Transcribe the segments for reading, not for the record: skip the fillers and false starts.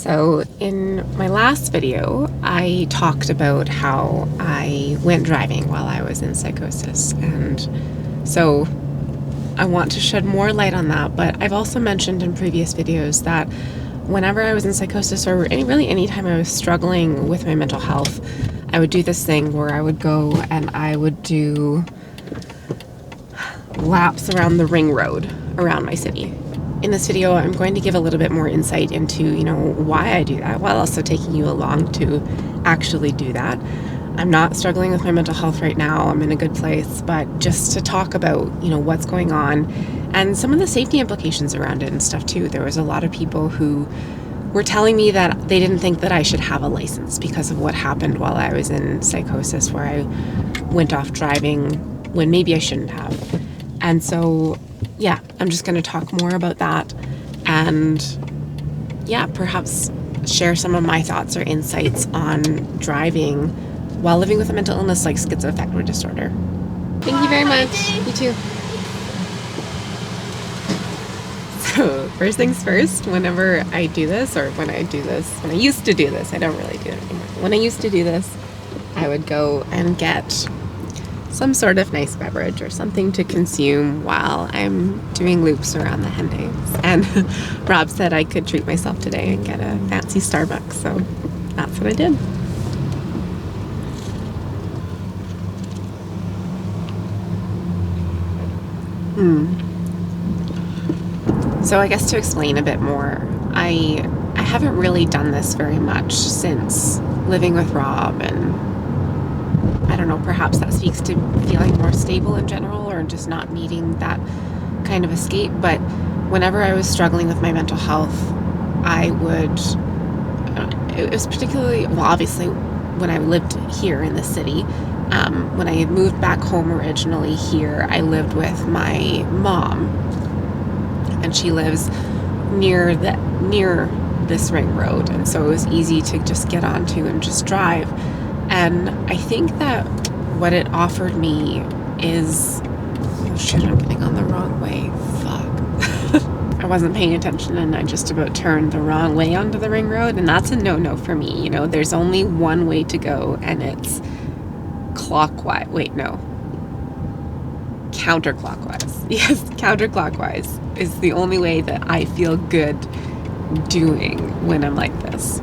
So in my last video, I talked about how I went driving while I was in psychosis. And so I want to shed more light on that. But I've also mentioned in previous videos that whenever I was in psychosis, or anytime I was struggling with my mental health, I would do this thing where I would go and I would do laps around the ring road around my city. In this video, I'm going to give a little bit more insight into, why I do that, while also taking you along to actually do that. I'm not struggling with my mental health right now. I'm in a good place, but just to talk about, what's going on and some of the safety implications around it and stuff too. There was a lot of people who were telling me that they didn't think that I should have a license because of what happened while I was in psychosis, where I went off driving when maybe I shouldn't have. And so I'm just going to talk more about that and perhaps share some of my thoughts or insights on driving while living with a mental illness like schizoaffective disorder. Thank you very much. You too. So first things first, whenever I do this, when I used to do this, I don't really do it anymore. When I used to do this, I would go and get some sort of nice beverage or something to consume while I'm doing loops around the Hendays. And Rob said I could treat myself today and get a fancy Starbucks, so that's what I did. So I guess to explain a bit more, I haven't really done this very much since living with Rob, and I don't know, perhaps that speaks to feeling more stable in general or just not needing that kind of escape. But whenever I was struggling with my mental health, it was particularly, obviously when I lived here in the city, when I had moved back home originally here, I lived with my mom, and she lives near this ring road. And so it was easy to just get onto and just drive. And I think that what it offered me is, oh shit, I'm getting on the wrong way. Fuck. I wasn't paying attention and I just about turned the wrong way onto the ring road. And that's a no-no for me. There's only one way to go, and it's clockwise. Wait, no. Counterclockwise. Yes, counterclockwise is the only way that I feel good doing when I'm like this.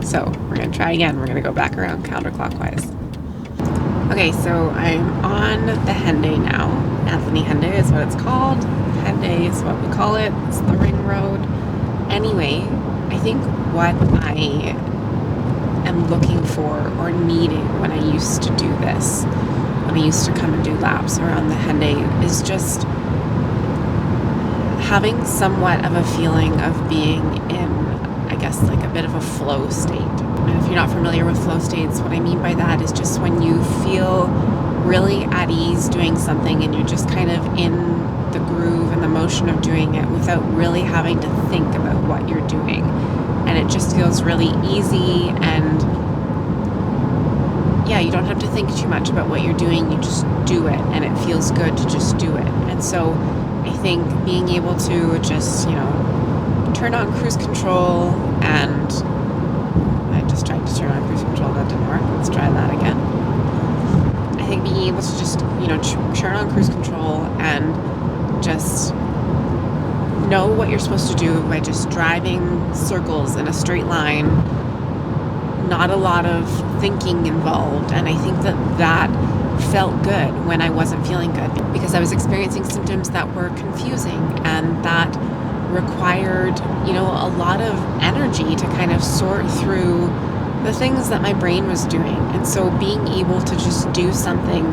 So we're going to try again. We're going to go back around counterclockwise. Okay, so I'm on the Henday now. Anthony Henday is what it's called. Henday is what we call it. It's the ring road. Anyway, I think what I am looking for or needing when I used to do this, when I used to come and do laps around the Henday, is just having somewhat of a feeling of being in, I guess, like a bit of a flow state. And if you're not familiar with flow states, what I mean by that is just when you feel really at ease doing something and you're just kind of in the groove and the motion of doing it without really having to think about what you're doing. And it just feels really easy, and you don't have to think too much about what you're doing. You just do it, and it feels good to just do it. And so I think being able to just, turn on cruise control, and I just tried to turn on cruise control, that didn't work. Let's try that again. I think being able to just, turn on cruise control and just know what you're supposed to do by just driving circles in a straight line, not a lot of thinking involved. And I think that felt good when I wasn't feeling good, because I was experiencing symptoms that were confusing and that required, a lot of energy to kind of sort through the things that my brain was doing. And so being able to just do something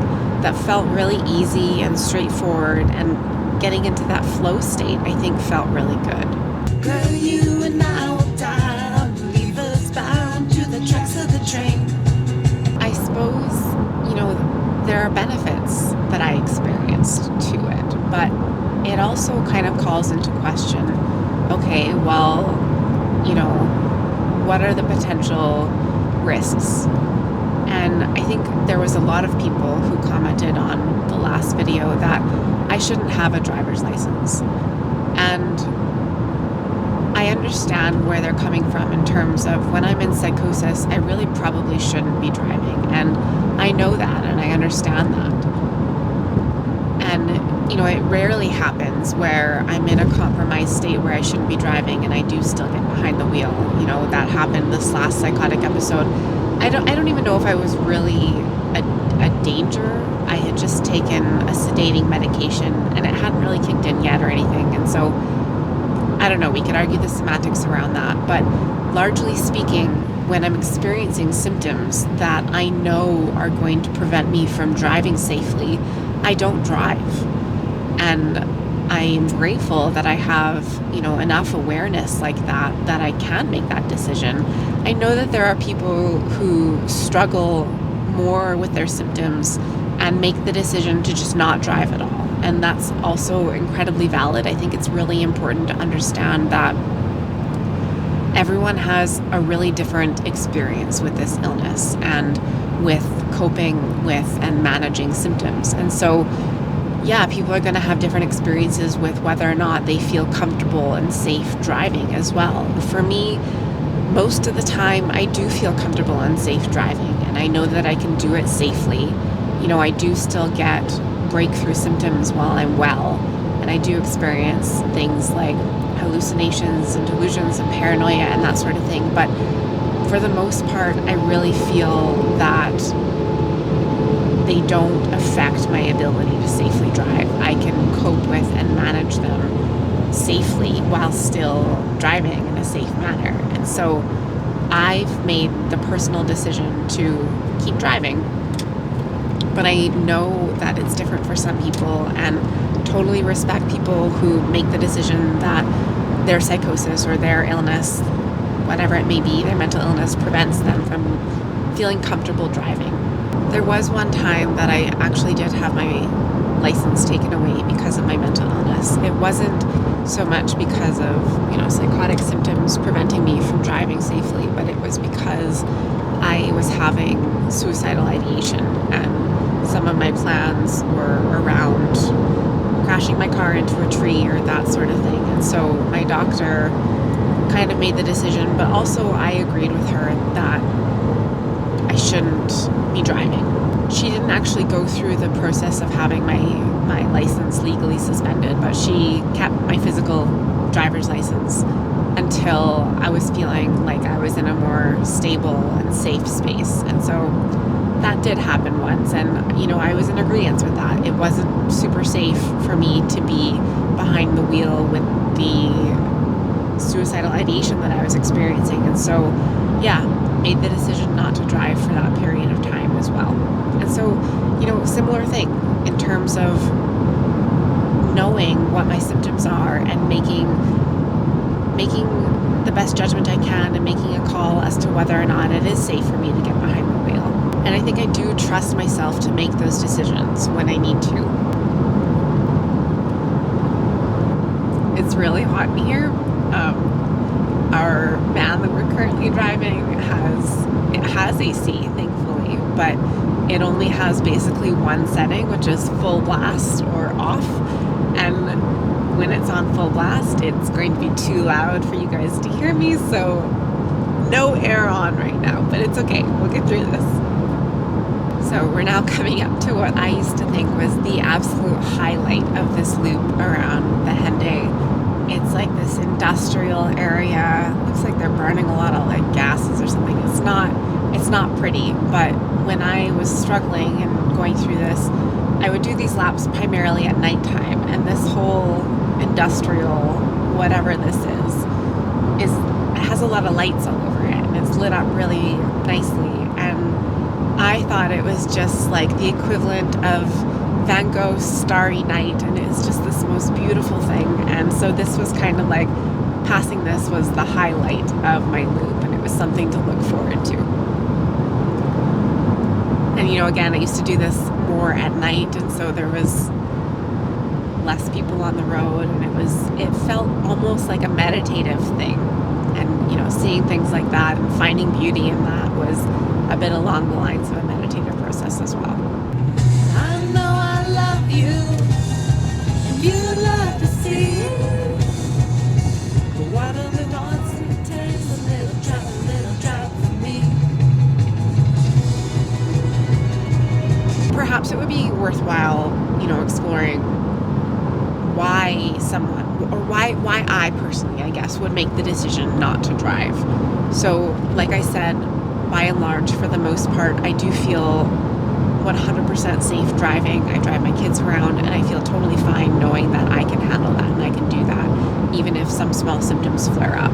that felt really easy and straightforward and getting into that flow state, I think felt really good. Girl, you and I will die, leave us bound to the tracks of the train. I suppose, there are benefits that I experienced to it, but it also kind of calls into question, okay, well, what are the potential risks? And I think there was a lot of people who commented on the last video that I shouldn't have a driver's license. And I I understand where they're coming from in terms of when I'm in psychosis, I really probably shouldn't be driving. And I know that and I understand that. And, it rarely happens where I'm in a compromised state where I shouldn't be driving and I do still get behind the wheel. That happened this last psychotic episode. I don't even know if I was really a danger. I had just taken a sedating medication and it hadn't really kicked in yet or anything. And so, I don't know, we could argue the semantics around that. But largely speaking, when I'm experiencing symptoms that I know are going to prevent me from driving safely, I don't drive. And I'm grateful that I have, enough awareness like that I can make that decision. I know that there are people who struggle more with their symptoms and make the decision to just not drive at all. And that's also incredibly valid. I think it's really important to understand that everyone has a really different experience with this illness and with coping with and managing symptoms. And so, people are going to have different experiences with whether or not they feel comfortable and safe driving as well. For me, most of the time, I do feel comfortable and safe driving, and I know that I can do it safely. I do still get breakthrough symptoms while I'm well, and I do experience things like hallucinations and delusions and paranoia and that sort of thing. But for the most part, I really feel that they don't affect my ability to safely drive. I can cope with and manage them safely while still driving in a safe manner. And so I've made the personal decision to keep driving. But I know that it's different for some people, and totally respect people who make the decision that their psychosis or their illness, whatever it may be, their mental illness prevents them from feeling comfortable driving. There was one time that I actually did have my license taken away because of my mental illness. It wasn't so much because of, psychotic symptoms preventing me from driving safely, but it was because I was having suicidal ideation, and some of my plans were around crashing my car into a tree or that sort of thing. And so my doctor kind of made the decision, but also I agreed with her that I shouldn't be driving. She didn't actually go through the process of having my license legally suspended, but she kept my physical driver's license until I was feeling like I was in a more stable and safe space. And so that did happen once, and I was in agreement with that. It wasn't super safe for me to be behind the wheel with the suicidal ideation that I was experiencing. And so made the decision not to drive for that period of time as well. And so, similar thing in terms of knowing what my symptoms are and making the best judgment I can and making a call as to whether or not it is safe for me to get behind the wheel. And I think I do trust myself to make those decisions when I need to. It's really hot in here. Our van that we're currently driving has AC, thankfully, but it only has basically one setting, which is full blast or off. And when it's on full blast, it's going to be too loud for you guys to hear me, so no air on right now, but it's okay. We'll get through this. So we're now coming up to what I used to think was the absolute highlight of this loop around the Henday. It's like this industrial area. Looks like they're burning a lot of like gases or something. It's not pretty, but when I was struggling and going through this, I would do these laps primarily at nighttime, and this whole industrial, whatever this is, it has a lot of lights all over it, and it's lit up really nicely. And I thought it was just like the equivalent of Van Gogh's Starry Night, and it was just this most beautiful thing. And so this was kind of like, passing this was the highlight of my loop, and it was something to look forward to. And again, I used to do this more at night, and so there was less people on the road, and it felt almost like a meditative thing. And seeing things like that and finding beauty in that was a bit along the lines of a meditative process as well. I know I love you, and you love to see it. But why does it perhaps it would be worthwhile, exploring why someone, or why I personally, I guess, would make the decision not to drive. So, like I said, by and large, for the most part, I do feel 100% safe driving. I drive my kids around and I feel totally fine knowing that I can handle that and I can do that, even if some small symptoms flare up.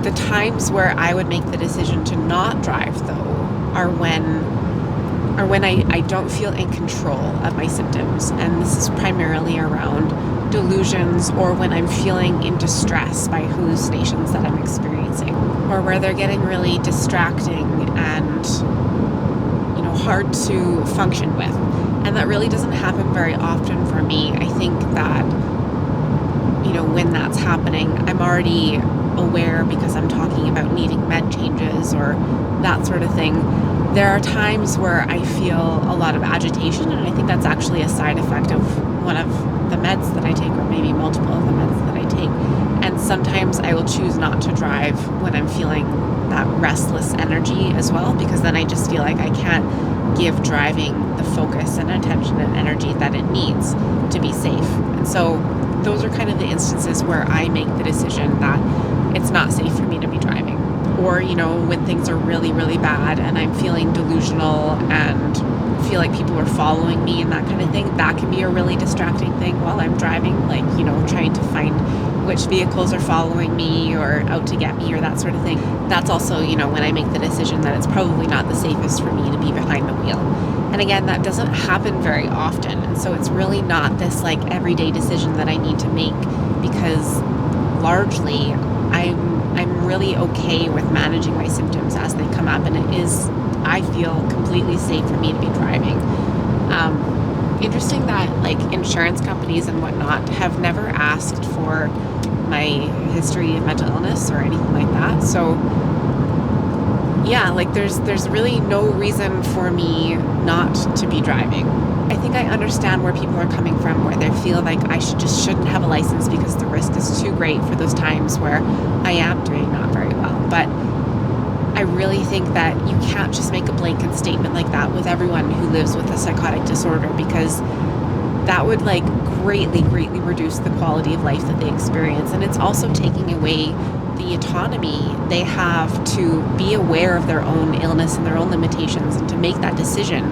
The times where I would make the decision to not drive, though, are when I don't feel in control of my symptoms. And this is primarily around delusions, or when I'm feeling in distress by hallucinations that I'm experiencing, or where they're getting really distracting and hard to function with. And that really doesn't happen very often for me. I think that when that's happening, I'm already aware because I'm talking about needing med changes or that sort of thing. There are times where I feel a lot of agitation, and I think that's actually a side effect of one of the meds that I take, or maybe multiple of the meds that I take. And sometimes I will choose not to drive when I'm feeling that restless energy as well, because then I just feel like I can't give driving the focus and attention and energy that it needs to be safe. And so those are kind of the instances where I make the decision that it's not safe for me to be driving. Or, when things are really, really bad and I'm feeling delusional and feel like people are following me and that kind of thing, that can be a really distracting thing while I'm driving, like, trying to find which vehicles are following me or out to get me or that sort of thing. That's also, when I make the decision that it's probably not the safest for me to be behind the wheel. And again, that doesn't happen very often. And so it's really not this like everyday decision that I need to make, because largely I'm really okay with managing my symptoms as they come up, and it is, I feel, completely safe for me to be driving. Interesting that like insurance companies and whatnot have never asked for my history of mental illness or anything like that. So yeah, like there's really no reason for me not to be driving. I think I understand where people are coming from, where they feel like I shouldn't have a license because the risk is too great for those times where I am doing not very well. But I really think that you can't just make a blanket statement like that with everyone who lives with a psychotic disorder, because that would like greatly reduce the quality of life that they experience. And it's also taking away the autonomy they have to be aware of their own illness and their own limitations, and to make that decision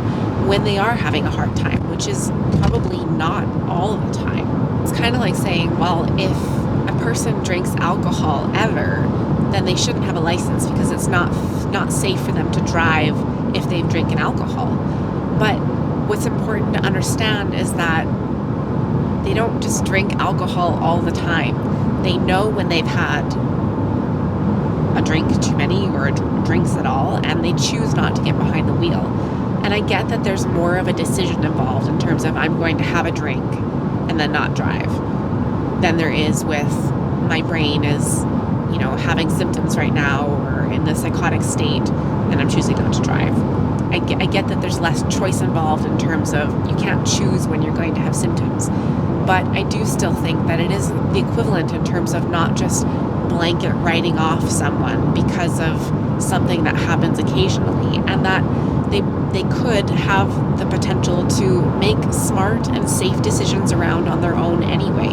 when they are having a hard time, which is probably not all of the time. It's kind of like saying, well, if a person drinks alcohol ever, then they shouldn't have a license because it's not safe for them to drive if they've drinking alcohol. But what's important to understand is that they don't just drink alcohol all the time. They know when they've had a drink too many or drinks at all, and they choose not to get behind the wheel. And I get that there's more of a decision involved in terms of I'm going to have a drink and then not drive than there is with my brain is, having symptoms right now or in the psychotic state and I'm choosing not to drive. I get that there's less choice involved in terms of you can't choose when you're going to have symptoms. But I do still think that it is the equivalent in terms of not just blanket writing off someone because of something that happens occasionally, and that they could have the potential to make smart and safe decisions around on their own anyway.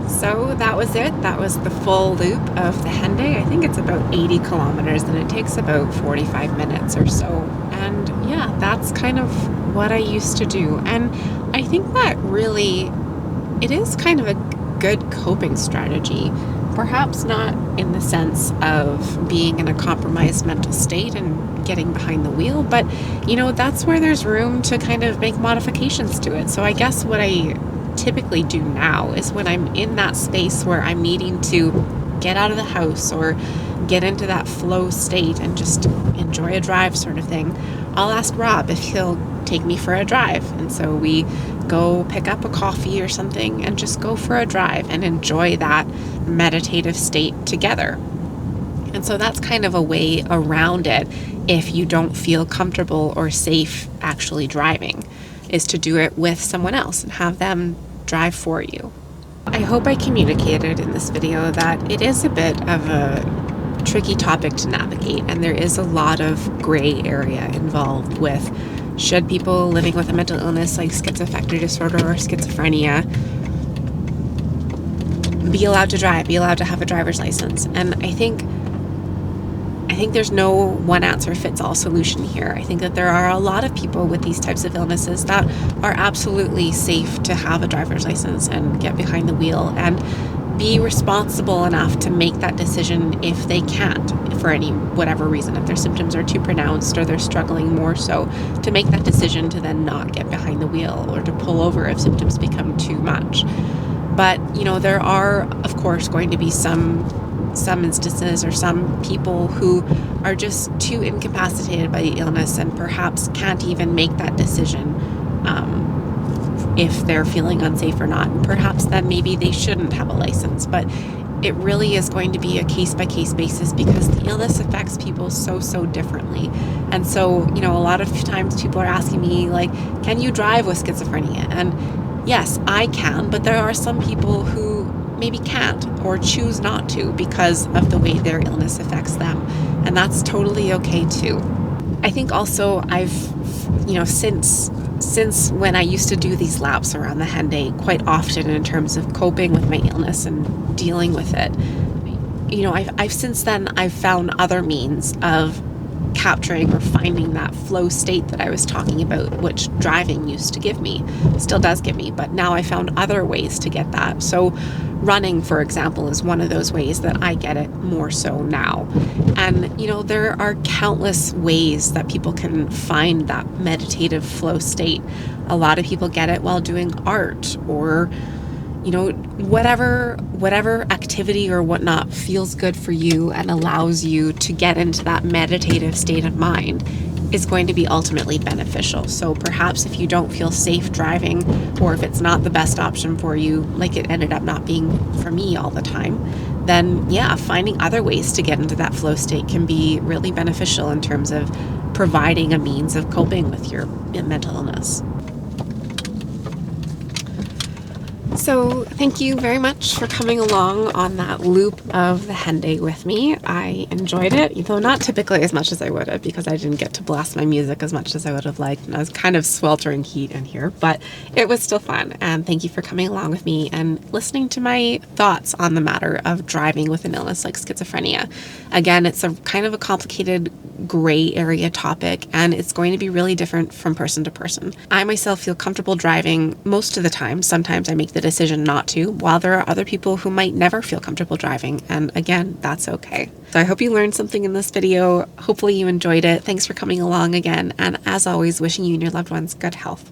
So that was it. That was the full loop of the Henday. I think it's about 80 kilometers and it takes about 45 minutes or so. And yeah, that's kind of what I used to do. And I think that really, it is kind of a good coping strategy. Perhaps not in the sense of being in a compromised mental state and getting behind the wheel, but that's where there's room to kind of make modifications to it. So I guess what I typically do now is when I'm in that space where I'm needing to get out of the house or get into that flow state and just enjoy a drive sort of thing, I'll ask Rob if he'll take me for a drive. And so we go pick up a coffee or something and just go for a drive and enjoy that meditative state together. And so that's kind of a way around it if you don't feel comfortable or safe actually driving, is to do it with someone else and have them drive for you. I hope I communicated in this video that it is a bit of a tricky topic to navigate, and there is a lot of gray area involved with should people living with a mental illness like schizoaffective disorder or schizophrenia be allowed to drive, be allowed to have a driver's license? And I think there's no one answer fits all solution here. I think that there are a lot of people with these types of illnesses that are absolutely safe to have a driver's license and get behind the wheel and be responsible enough to make that decision if they can't, for any whatever reason, if their symptoms are too pronounced or they're struggling more so, to make that decision to then not get behind the wheel or to pull over if symptoms become too much. But, you know, there are, of course, going to be some instances or some people who are just too incapacitated by the illness and perhaps can't even make that decision if they're feeling unsafe or not. And perhaps then maybe they shouldn't have a license. But it really is going to be a case-by-case basis because the illness affects people so differently. And so, you know, a lot of times people are asking me, like, can you drive with schizophrenia? And yes, I can, but there are some people who maybe can't or choose not to because of the way their illness affects them. And that's totally okay too. I think also I've, you know, since when I used to do these laps around the Henday quite often in terms of coping with my illness and dealing with it, you know, I've since then I've found other means of capturing or finding that flow state that I was talking about, which driving used to give me, still does give me, but now I found other ways to get that. So running, for example, is one of those ways that I get it more so now. And, you know, there are countless ways that people can find that meditative flow state. A lot of people get it while doing art or, you know, whatever activity or whatnot feels good for you and allows you to get into that meditative state of mind is going to be ultimately beneficial. So perhaps if you don't feel safe driving, or if it's not the best option for you, like it ended up not being for me all the time, then yeah, finding other ways to get into that flow state can be really beneficial in terms of providing a means of coping with your mental illness. So thank you very much for coming along on that loop of the Henday with me. I enjoyed it, though not typically as much as I would have because I didn't get to blast my music as much as I would have liked. And I was kind of sweltering heat in here, but it was still fun. And thank you for coming along with me and listening to my thoughts on the matter of driving with an illness like schizophrenia. Again, it's a kind of a complicated gray area topic, and it's going to be really different from person to person. I myself feel comfortable driving most of the time. Sometimes I make the decision not to, while there are other people who might never feel comfortable driving, and again, that's okay. So I hope you learned something in this video. Hopefully you enjoyed it. Thanks for coming along again, and as always, wishing you and your loved ones good health.